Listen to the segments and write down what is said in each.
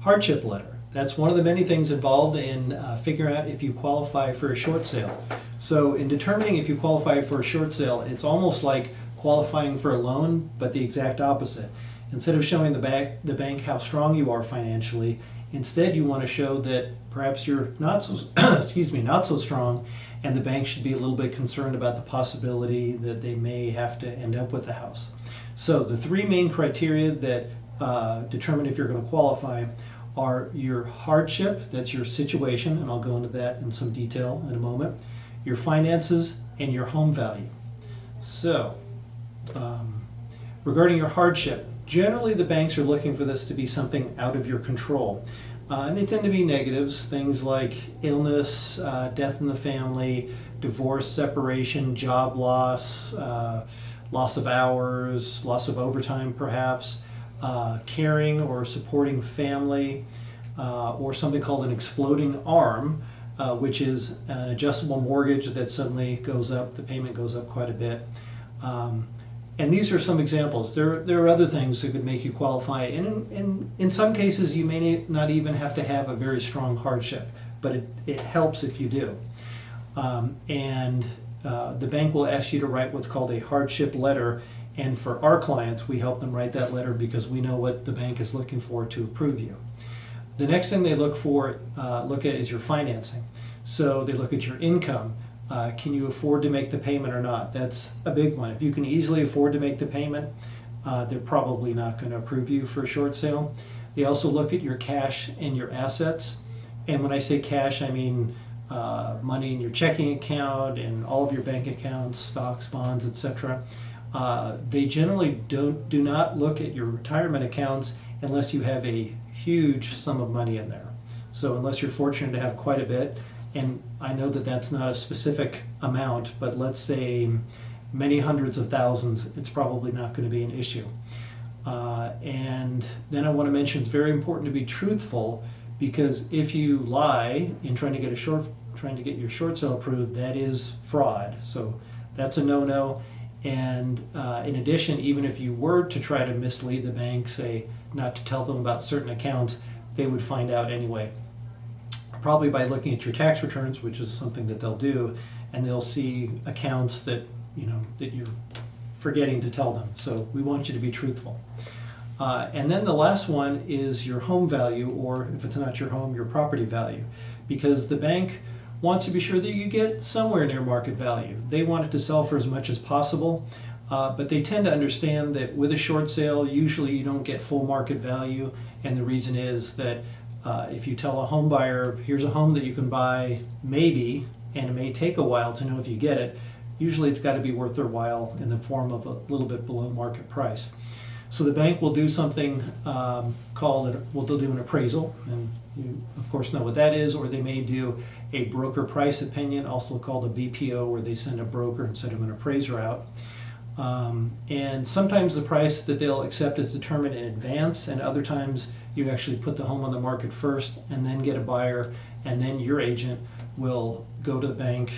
hardship letter. That's one of the many things involved in figuring out if you qualify for a short sale. So in determining if you qualify for a short sale, it's almost like qualifying for a loan, but the exact opposite. Instead of showing the bank how strong you are financially, instead you want to show that perhaps you're not so not so strong, and the bank should be a little bit concerned about the possibility that they may have to end up with the house. So the three main criteria that determine if you're going to qualify are your hardship, that's your situation, and I'll go into that in some detail in a moment, your finances, and your home value. So regarding your hardship, generally the banks are looking for this to be something out of your control. And they tend to be negatives, things like illness, death in the family, divorce, separation, job loss, loss of hours, loss of overtime perhaps, caring or supporting family, or something called an exploding arm, which is an adjustable mortgage that suddenly goes up, the payment goes up quite a bit. And these are some examples. There are other things that could make you qualify. And in some cases, you may not even have to have a very strong hardship, but it helps if you do. The bank will ask you to write what's called a hardship letter. And for our clients, we help them write that letter because we know what the bank is looking for to approve you. The next thing they look at is your financing. So they look at your income. Can you afford to make the payment or not? That's a big one. If you can easily afford to make the payment, they're probably not going to approve you for a short sale. They also look at your cash and your assets. And when I say cash, I mean money in your checking account and all of your bank accounts, stocks, bonds, etc. They generally do not look at your retirement accounts unless you have a huge sum of money in there. So unless you're fortunate to have quite a bit, and I know that that's not a specific amount, but let's say many hundreds of thousands, it's probably not going to be an issue. And then I want to mention it's very important to be truthful, because if you lie in trying to get your short sale approved, that is fraud. So that's a no-no. And in addition, even if you were to try to mislead the bank, say not to tell them about certain accounts, they would find out anyway. Probably by looking at your tax returns, which is something that they'll do, and they'll see accounts that that you're forgetting to tell them. So we want you to be truthful. And then the last one is your home value, or if it's not your home, your property value, because the bank wants to be sure that you get somewhere near market value. They want it to sell for as much as possible, but they tend to understand that with a short sale, usually you don't get full market value, and the reason is that if you tell a home buyer, here's a home that you can buy maybe, and it may take a while to know if you get it, usually it's got to be worth their while in the form of a little bit below market price. So the bank will do something they'll do an appraisal, and you of course know what that is, or they may do a broker price opinion, also called a BPO, where they send a broker instead of an appraiser out. And sometimes the price that they'll accept is determined in advance, and other times you actually put the home on the market first and then get a buyer, and then your agent will go to the bank,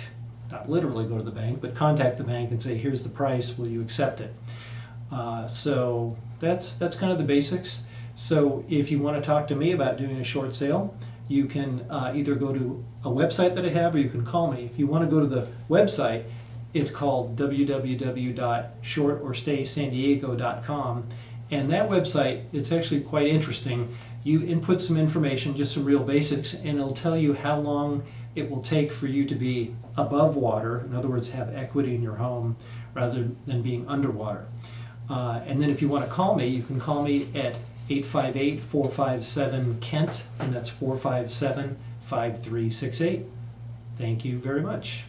not literally go to the bank, but contact the bank and say, here's the price, will you accept it? So that's kind of the basics. So if you want to talk to me about doing a short sale, you can either go to a website that I have, or you can call me. If you want to go to the website, it's called www.shortorstaysandiego.com, and that website, it's actually quite interesting. You input some information, just some real basics, and it'll tell you how long it will take for you to be above water, in other words, have equity in your home rather than being underwater. And then if you want to call me, you can call me at 858-457-KENT, and that's 457-5368. Thank you very much.